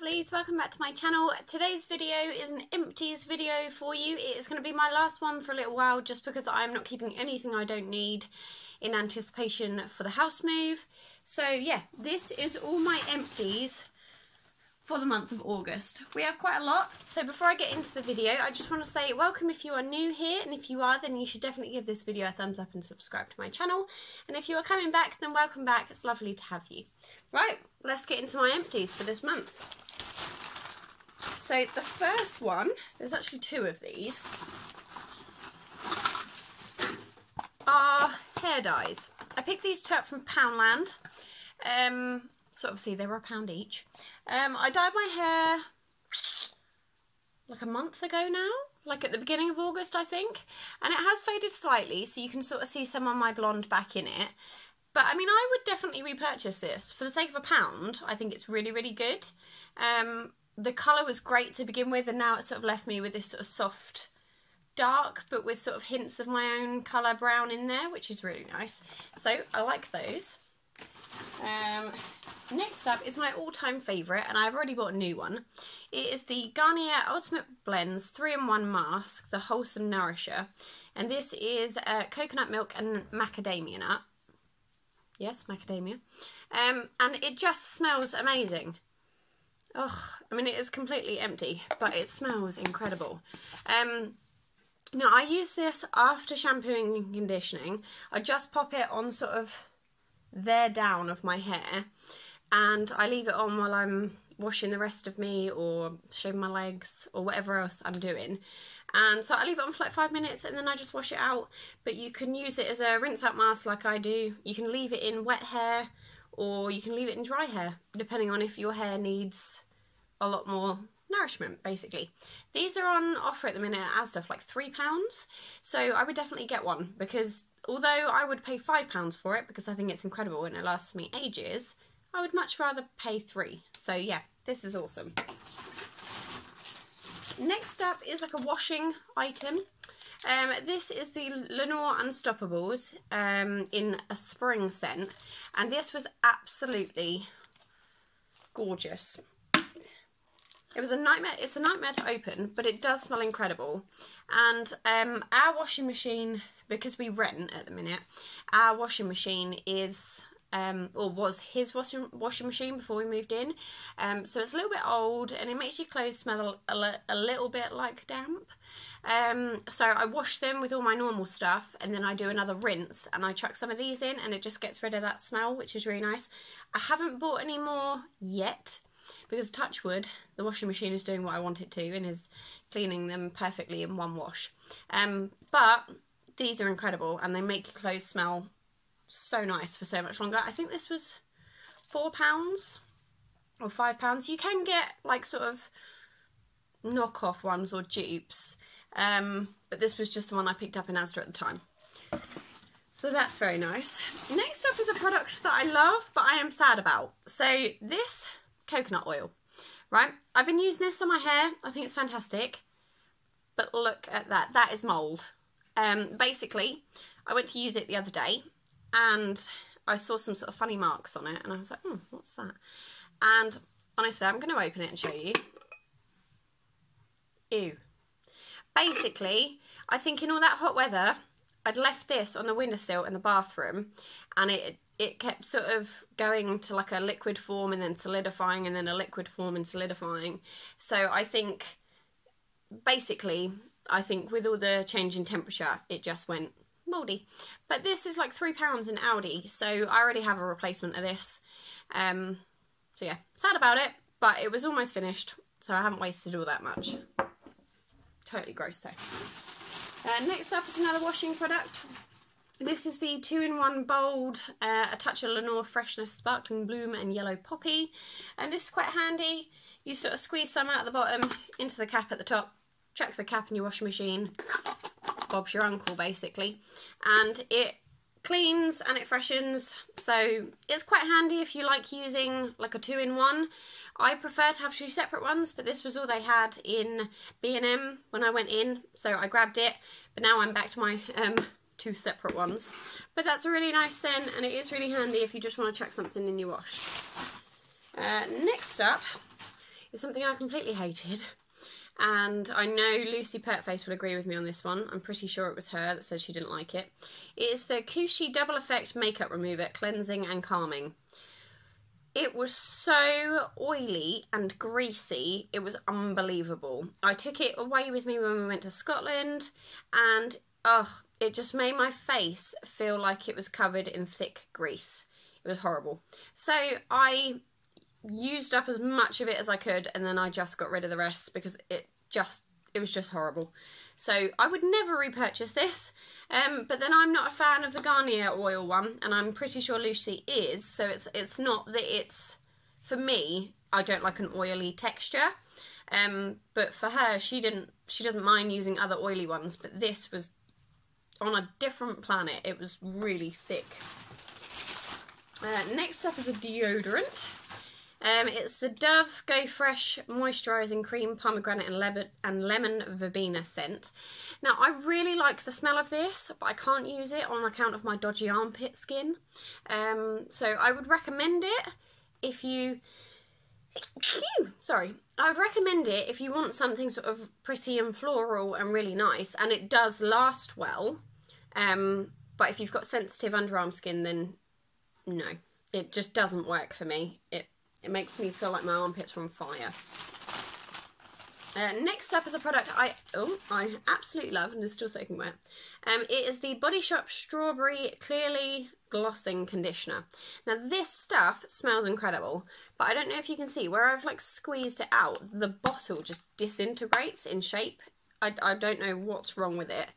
Lovelies, welcome back to my channel. Today's video is an empties video for you. It is going to be my last one for a little while just because I'm not keeping anything I don't need in anticipation for the house move. So yeah, this is all my empties for the month of August. We have quite a lot, so before I get into the video, I just want to say welcome if you are new here, and if you are, then you should definitely give this video a thumbs up and subscribe to my channel. And if you are coming back, then welcome back. It's lovely to have you. Right, let's get into my empties for this month. So the first one, there's actually two of these, are hair dyes. I picked these two up from Poundland. So obviously they were £1 each. I dyed my hair like a month ago now, like at the beginning of August I think, and it has faded slightly, so you can sort of see some of my blonde back in it. But I mean, I would definitely repurchase this for the sake of £1. I think it's really, really good. The colour was great to begin with, and now it's sort of left me with this sort of soft dark, but with sort of hints of my own colour brown in there, which is really nice. So I like those. Next up is my all-time favourite, and I've already bought a new one. It is the Garnier Ultimate Blends 3-in-1 Mask, the Wholesome Nourisher. And this is coconut milk and macadamia nut. Yes, macadamia. And it just smells amazing. Ugh, I mean, it is completely empty, but it smells incredible. Now, I use this after shampooing and conditioning. I just pop it on sort of there down of my hair, and I leave it on while I'm washing the rest of me or shaving my legs or whatever else I'm doing. And so I leave it on for like 5 minutes and then I just wash it out. But you can use it as a rinse out mask like I do. You can leave it in wet hair or you can leave it in dry hair, depending on if your hair needs a lot more nourishment, basically. These are on offer at the minute at Asda for like £3, so I would definitely get one, because although I would pay £5 for it because I think it's incredible and it lasts me ages, I would much rather pay £3. So yeah, this is awesome. Next up is like a washing item. This is the Leonor Unstoppables in a spring scent, and this was absolutely gorgeous. It was a nightmare. It's a nightmare to open, but it does smell incredible. And our washing machine, because we rent at the minute, our washing machine is, or was his washing machine before we moved in. So it's a little bit old, and it makes your clothes smell a little bit like damp. So I wash them with all my normal stuff, and then I do another rinse, and I chuck some of these in, and it just gets rid of that smell, which is really nice. I haven't bought any more yet, because touch wood, the washing machine is doing what I want it to and is cleaning them perfectly in one wash. But these are incredible, and they make your clothes smell so nice for so much longer. I think this was £4 or £5. You can get like sort of knockoff ones or dupes, but this was just the one I picked up in Asda at the time. So that's very nice. Next up is a product that I love, but I am sad about. So this coconut oil, right? I've been using this on my hair. I think it's fantastic. But look at that. That is mould. Basically, I went to use it the other day and I saw some sort of funny marks on it, and I was like, what's that? And honestly, I'm going to open it and show you. Ew. Basically, I think in all that hot weather, I'd left this on the windowsill in the bathroom, and it kept sort of going to like a liquid form and then solidifying and then a liquid form and solidifying. So I think, basically, with all the change in temperature, it just went mouldy. But this is like £3 in Aldi, so I already have a replacement of this. So yeah, sad about it, but it was almost finished, so I haven't wasted all that much. Totally gross though. Next up is another washing product. This is the 2-in-1 Bold, a touch of Leonor Freshness Sparkling Bloom and Yellow Poppy. And this is quite handy. You sort of squeeze some out of the bottom into the cap at the top, chuck the cap in your washing machine. Bob's your uncle, basically. And it cleans and it freshens, so it's quite handy if you like using like a 2-in-1. I prefer to have 2 separate ones, but this was all they had in B&M when I went in, so I grabbed it. But now I'm back to my 2 separate ones. But that's a really nice scent, and it is really handy if you just want to chuck something in your wash. Next up is something I completely hated. And I know Lucy Pertface would agree with me on this one. I'm pretty sure it was her that said she didn't like it. It is the Cushy Double Effect Makeup Remover, Cleansing and Calming. It was so oily and greasy, it was unbelievable. I took it away with me when we went to Scotland, and it just made my face feel like it was covered in thick grease. It was horrible. So I used up as much of it as I could, and then I just got rid of the rest because it was just horrible. So I would never repurchase this, but then I'm not a fan of the Garnier oil one, and I'm pretty sure Lucy is, so it's not that it's, for me, I don't like an oily texture, but for her, she doesn't mind using other oily ones, but this was on a different planet. It was really thick. Next up is a deodorant. It's the Dove Go Fresh Moisturising Cream Pomegranate and Lemon Verbena scent. Now, I really like the smell of this, but I can't use it on account of my dodgy armpit skin. So I would recommend it if you... I would recommend it if you want something sort of pretty and floral and really nice, and it does last well. But if you've got sensitive underarm skin, then no, it just doesn't work for me. It makes me feel like my armpits are on fire. Next up is a product I absolutely love and is still soaking wet. It is the Body Shop Strawberry Clearly Glossing Conditioner. Now this stuff smells incredible, but I don't know if you can see where I've like squeezed it out, the bottle just disintegrates in shape. I don't know what's wrong with it.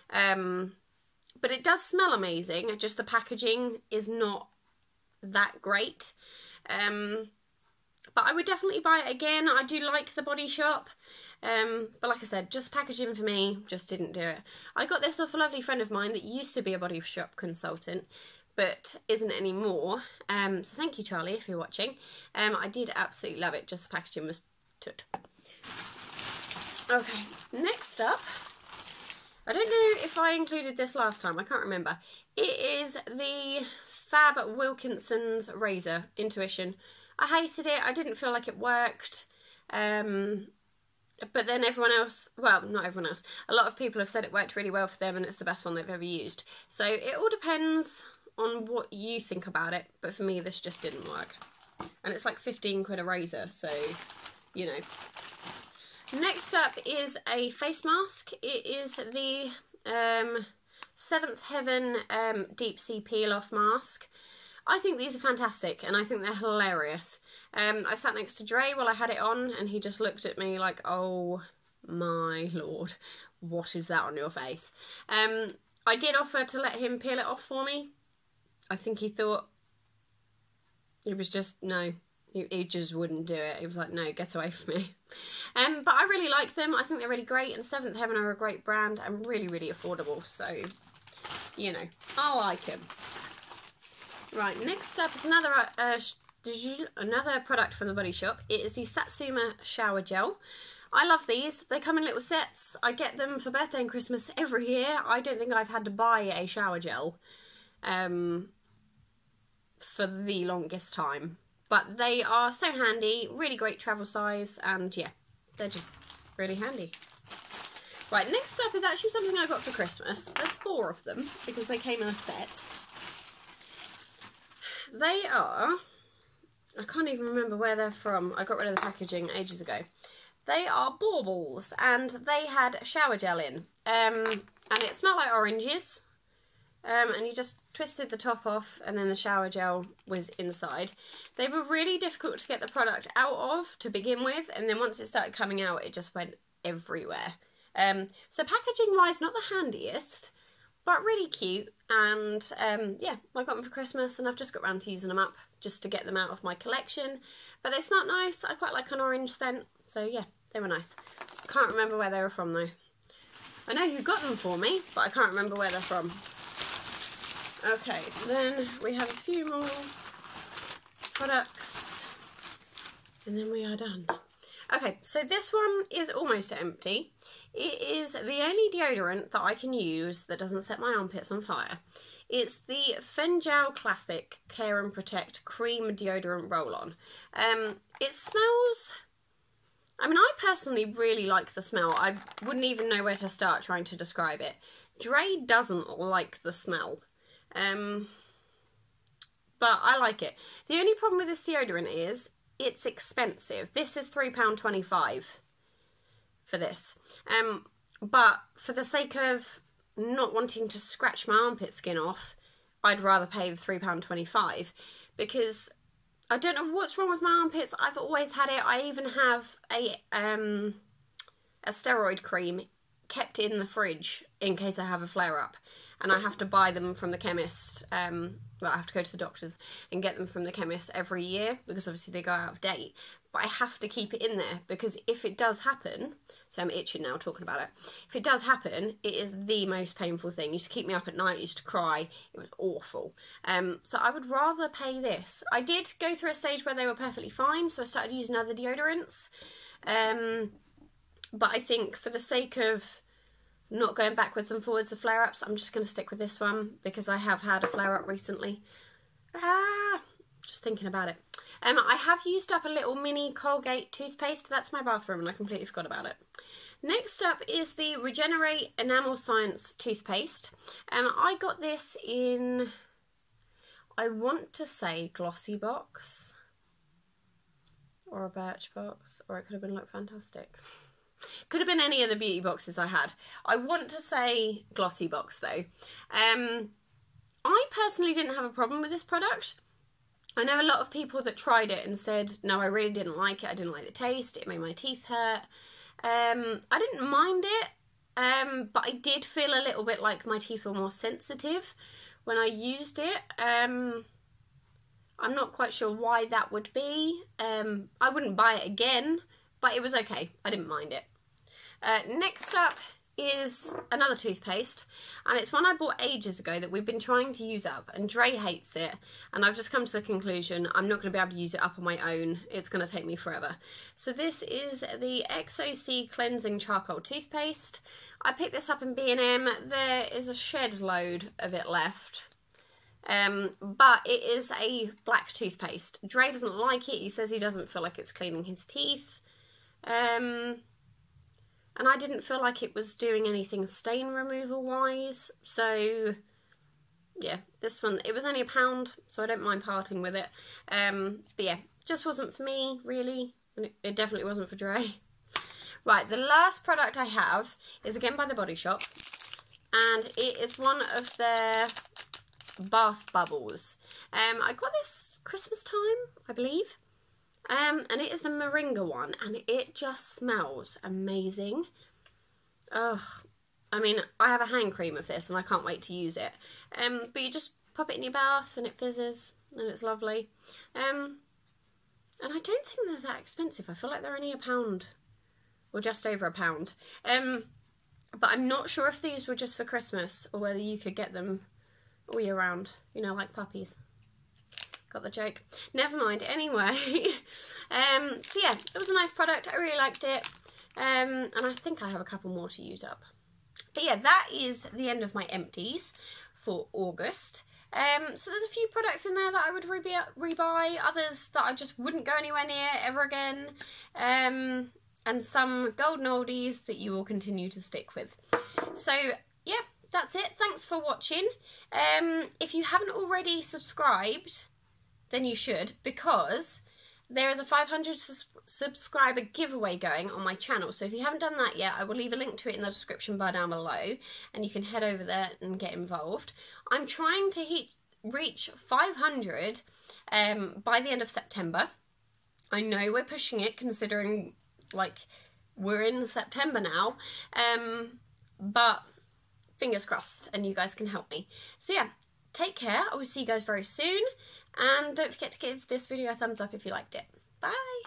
But it does smell amazing, just the packaging is not that great. But I would definitely buy it again. I do like the Body Shop. But like I said, just packaging for me just didn't do it. I got this off a lovely friend of mine that used to be a Body Shop consultant, but isn't anymore. So thank you, Charlie, if you're watching. I did absolutely love it. Just the packaging was toot. Okay, next up. I don't know if I included this last time. I can't remember. It is the Fab Wilkinson's Razor Intuition. I hated it. I didn't feel like it worked. But then everyone else, well, not everyone else, a lot of people have said it worked really well for them and it's the best one they've ever used. So it all depends on what you think about it. But for me, this just didn't work. And it's like 15 quid a razor, so, you know. Next up is a face mask. It is the Seventh Heaven Deep Sea Peel Off Mask. I think these are fantastic and I think they're hilarious. I sat next to Dre while I had it on and he just looked at me like, oh my lord, what is that on your face? I did offer to let him peel it off for me. I think he thought it was just, no, he just wouldn't do it. He was like, no, get away from me. But I really like them. I think they're really great, and Seventh Heaven are a great brand and really, really affordable. So, you know, I like them. Right, next up is another product from the Body Shop. It is the Satsuma Shower Gel. I love these. They come in little sets. I get them for birthday and Christmas every year. I don't think I've had to buy a shower gel for the longest time. But they are so handy, really great travel size, and yeah, they're just really handy. Right, next up is actually something I got for Christmas. There's 4 of them because they came in a set. They are, I can't even remember where they're from. I got rid of the packaging ages ago. They are baubles, and they had shower gel in. And it smelled like oranges. And you just twisted the top off, and then the shower gel was inside. They were really difficult to get the product out of to begin with, and then once it started coming out, it just went everywhere. So packaging-wise, not the handiest, but really cute. And yeah, I got them for Christmas, and I've just got round to using them up just to get them out of my collection. But they smelled nice. I quite like an orange scent, so yeah, they were nice. I can't remember where they were from though. I know who got them for me, but I can't remember where they're from. Okay, then we have a few more products, and then we are done. Okay, so this one is almost empty. It is the only deodorant that I can use that doesn't set my armpits on fire. It's the Fengel Classic Care and Protect Cream Deodorant Roll-On. It smells I mean, I personally really like the smell. I wouldn't even know where to start trying to describe it. Dre doesn't like the smell. But I like it. The only problem with this deodorant is it's expensive. This is £3.25 for this. But for the sake of not wanting to scratch my armpit skin off, I'd rather pay the £3.25 because I don't know what's wrong with my armpits. I've always had it. I even have a steroid cream kept in the fridge in case I have a flare-up. And I have to buy them from the chemist. Well, I have to go to the doctors and get them from the chemist every year because obviously they go out of date. But I have to keep it in there because if it does happen, so I'm itching now talking about it. If it does happen, it is the most painful thing. It used to keep me up at night, used to cry. It was awful. So I would rather pay this. I did go through a stage where they were perfectly fine, so I started using other deodorants. But I think for the sake of not going backwards and forwards of flare-ups, I'm just going to stick with this one because I have had a flare-up recently. Just thinking about it. I have used up a little mini Colgate toothpaste, but that's my bathroom and I completely forgot about it. Next up is the Regenerate Enamel Science toothpaste. I got this in, I want to say Glossy Box or a Birchbox, or it could have been Look Fantastic. Could have been any of the beauty boxes I had. I want to say Glossy Box though. I personally didn't have a problem with this product. I know a lot of people that tried it and said, no, I really didn't like it. I didn't like the taste. It made my teeth hurt. I didn't mind it, but I did feel a little bit like my teeth were more sensitive when I used it. I'm not quite sure why that would be. I wouldn't buy it again, but it was okay. I didn't mind it. Next up is another toothpaste, and it's one I bought ages ago that we've been trying to use up, and Dre hates it, and I've just come to the conclusion I'm not going to be able to use it up on my own. It's going to take me forever. So this is the XOC Cleansing Charcoal Toothpaste. I picked this up in B&M. There is a shed load of it left. But it is a black toothpaste. Dre doesn't like it. He says he doesn't feel like it's cleaning his teeth. And I didn't feel like it was doing anything stain removal wise. So yeah, this one, it was only £1, so I don't mind parting with it. But yeah, just wasn't for me really. And it definitely wasn't for Dre. Right, the last product I have is again by The Body Shop. And it is one of their bath bubbles. I got this Christmas time, I believe. And it is the Moringa one, and it just smells amazing. Ugh, I mean, I have a hand cream of this, and I can't wait to use it. But you just pop it in your bath, and it fizzes, and it's lovely. And I don't think they're that expensive. I feel like they're only £1, or just over £1. But I'm not sure if these were just for Christmas, or whether you could get them all year round. You know, like puppies. Got the joke. Never mind. Anyway, so yeah, it was a nice product. I really liked it. And I think I have a couple more to use up. But yeah, that is the end of my empties for August. So there's a few products in there that I would rebuy, others that I just wouldn't go anywhere near ever again, and some golden oldies that you will continue to stick with. So yeah, that's it. Thanks for watching. If you haven't already subscribed, then you should, because there is a 500 subscriber giveaway going on my channel. So if you haven't done that yet, I will leave a link to it in the description bar down below, and you can head over there and get involved. I'm trying to reach 500 by the end of September. I know we're pushing it considering, like, we're in September now, but fingers crossed, and you guys can help me. So yeah, take care. I will see you guys very soon. And don't forget to give this video a thumbs up if you liked it. Bye!